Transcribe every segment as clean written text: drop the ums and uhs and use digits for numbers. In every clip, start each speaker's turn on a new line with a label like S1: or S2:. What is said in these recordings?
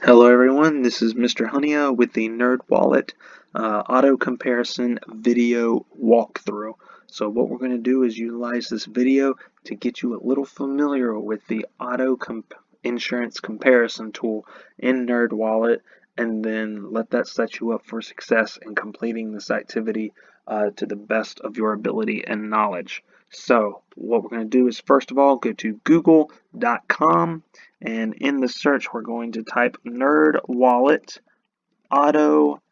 S1: Hello everyone, this is Mr. Honeya with the Nerdwallet auto comparison video walkthrough. So what we're going to do is utilize this video to get you a little familiar with the insurance comparison tool in Nerdwallet, and then let that set you up for success in completing this activity to the best of your ability and knowledge. So what we're going to do is first of all go to google.com, and in the search we're going to type Nerdwallet auto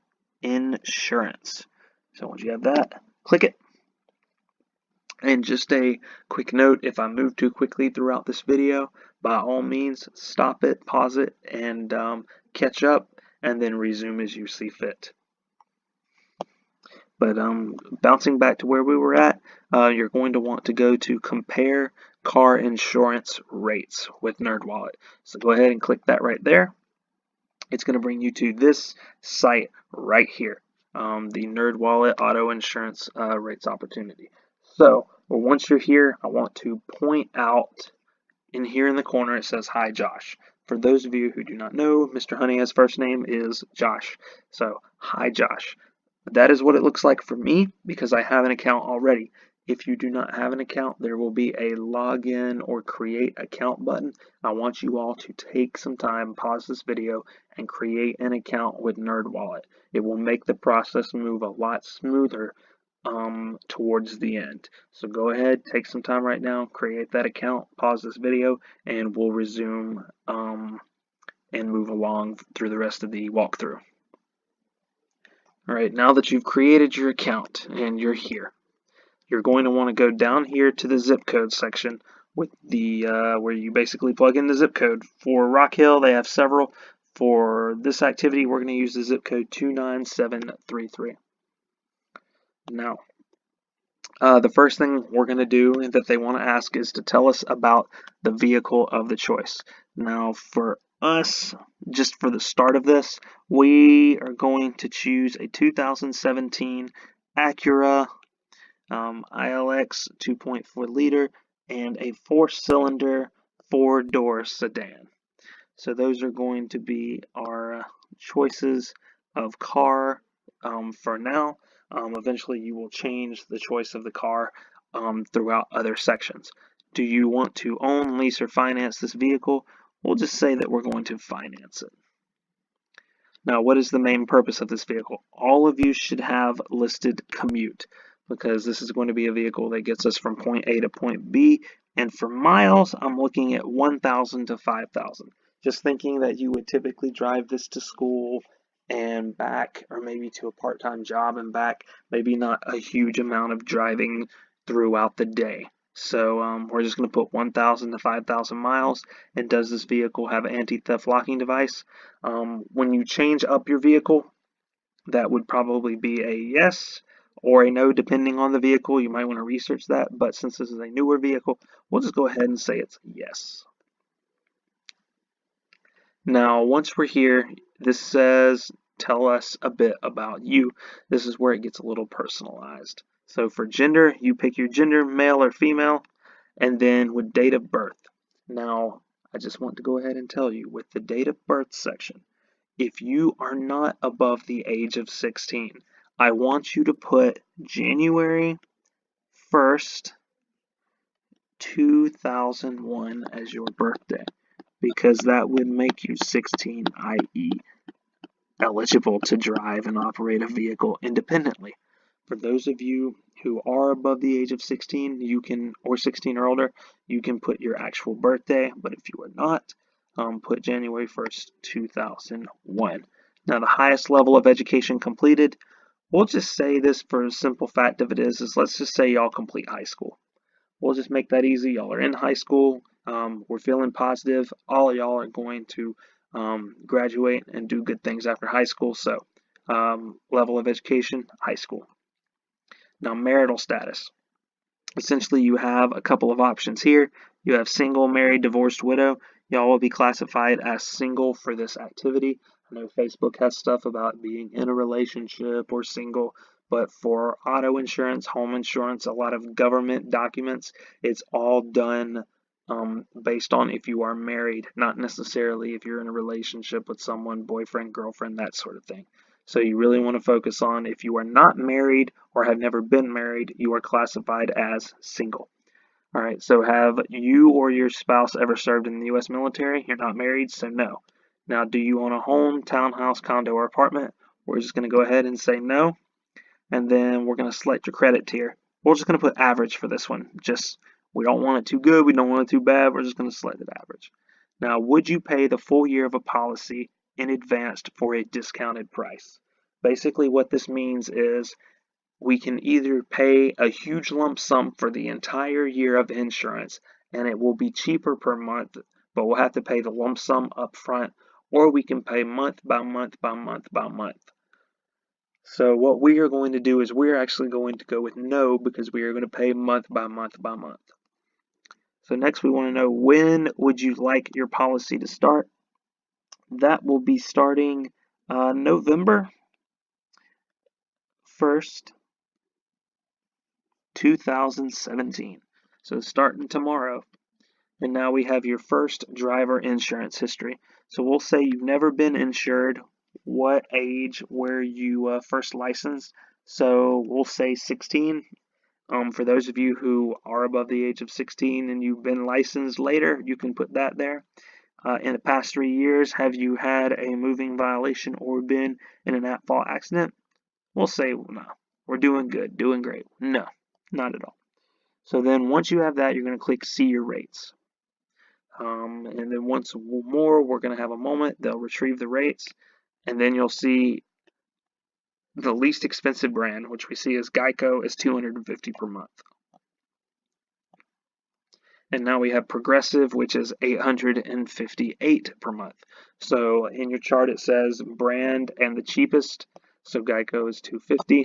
S1: insurance. So once you have that, click it. And just a quick note, if I move too quickly throughout this video, by all means stop it, pause it, and catch up, and then resume as you see fit. But bouncing back to where we were at, you're going to want to go to compare car insurance rates with Nerdwallet. So go ahead and click that right there. It's going to bring you to this site right here, the Nerdwallet auto insurance rates opportunity. So once you're here, I want to point out in here in the corner it says "Hi Josh." For those of you who do not know, Mr. Honeya's first name is Josh. So hi Josh. That is what it looks like for me because I have an account already. If you do not have an account, there will be a login or create account button. I want you all to take some time, pause this video, and create an account with Nerdwallet. It will make the process move a lot smoother towards the end. So go ahead, take some time right now, create that account, pause this video, and we'll resume and move along through the rest of the walkthrough. Alright, now that you've created your account and you're here, you're going to want to go down here to the zip code section with the where you basically plug in the zip code. For Rock Hill, they have several. For this activity, we're going to use the zip code 29733. Now, the first thing we're going to do that they want to ask is to tell us about the vehicle of the choice. Now, for us, just for the start of this, we are going to choose a 2017 Acura ILX 2.4 liter and a 4-cylinder 4-door sedan. So those are going to be our choices of car for now. Eventually you will change the choice of the car throughout other sections. Do you want to own, lease, or finance this vehicle? We'll just say that we're going to finance it. Now, what is the main purpose of this vehicle? All of you should have listed commute, because this is going to be a vehicle that gets us from point A to point B. And for miles, I'm looking at 1,000 to 5,000. Just thinking that you would typically drive this to school and back, or maybe to a part-time job and back. Maybe not a huge amount of driving throughout the day. So we're just going to put 1,000 to 5,000 miles. And does this vehicle have an anti-theft locking device? When you change up your vehicle, that would probably be a yes or a no, depending on the vehicle. You might want to research that, but since this is a newer vehicle, we'll just go ahead and say it's yes. Now, once we're here, this says tell us a bit about you. This is where it gets a little personalized. So for gender, you pick your gender, male or female, and then with date of birth. Now, I just want to go ahead and tell you, with the date of birth section, if you are not above the age of 16, I want you to put January 1st, 2001 as your birthday, because that would make you 16, i.e. eligible to drive and operate a vehicle independently. For those of you who are above the age of 16, you can, or 16 or older, you can put your actual birthday, but if you are not, put January 1st, 2001. Now, the highest level of education completed, we'll just say this for a simple fact of it is let's just say y'all complete high school. We'll just make that easy. Y'all are in high school. We're feeling positive. All of y'all are going to graduate and do good things after high school. So, level of education, high school. Now, marital status. Essentially, you have a couple of options here. You have single, married, divorced, widow. Y'all will be classified as single for this activity. I know Facebook has stuff about being in a relationship or single, but for auto insurance, home insurance, a lot of government documents, it's all done based on if you are married, not necessarily if you're in a relationship with someone, boyfriend, girlfriend, that sort of thing. So you really want to focus on if you are not married or have never been married, you are classified as single. All right, so have you or your spouse ever served in the U.S. military? You're not married, so no. Now, do you own a home, townhouse, condo, or apartment? We're just going to go ahead and say no, and then we're going to select your credit tier. We're just going to put average for this one. Just, we don't want it too good, we don't want it too bad, we're just going to select it average. Now, would you pay the full year of a policy in advance for a discounted price? Basically, what this means is we can either pay a huge lump sum for the entire year of insurance, and it will be cheaper per month, but we'll have to pay the lump sum up front, or we can pay month by month by month by month. So what we are going to do is we're actually going to go with no, because we are going to pay month by month by month. So next we want to know, when would you like your policy to start? That will be starting November 1st, 2017. So starting tomorrow. And now we have your first driver insurance history. So we'll say you've never been insured, what age were you first licensed. So we'll say 16. For those of you who are above the age of 16 and you've been licensed later, you can put that there. In the past 3 years, have you had a moving violation or been in an at-fault accident? We'll say no. We're doing good, doing great. No, not at all. So then once you have that, you're going to click see your rates. And then once more, we're going to have a moment. They'll retrieve the rates. And then you'll see the least expensive brand, which we see as Geico, is $250 per month. And now we have Progressive, which is $858 per month. So in your chart, it says brand and the cheapest. So Geico is $250.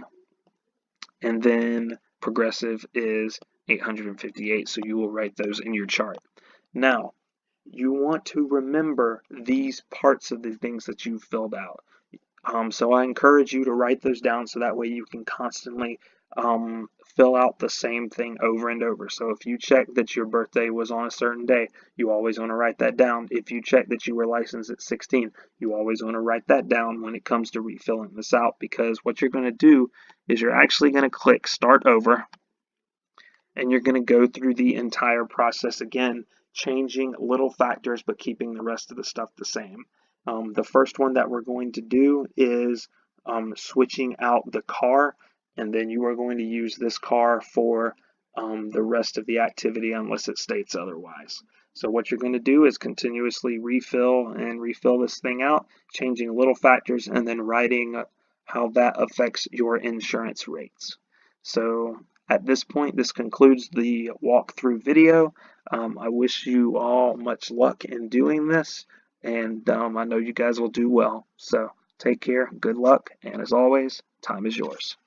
S1: And then Progressive is $858. So you will write those in your chart. Now, you want to remember these parts of the things that you've filled out. So I encourage you to write those down so that way you can constantly fill out the same thing over and over. So if you check that your birthday was on a certain day, you always want to write that down. If you check that you were licensed at 16, you always want to write that down when it comes to refilling this out, because what you're going to do is you're actually going to click start over, and you're going to go through the entire process again, changing little factors but keeping the rest of the stuff the same. The first one that we're going to do is switching out the car, and then you are going to use this car for the rest of the activity unless it states otherwise. So what you're going to do is continuously refill and refill this thing out, changing little factors and then writing how that affects your insurance rates. So at this point, this concludes the walkthrough video. I wish you all much luck in doing this, and I know you guys will do well. So take care, good luck, and as always, time is yours.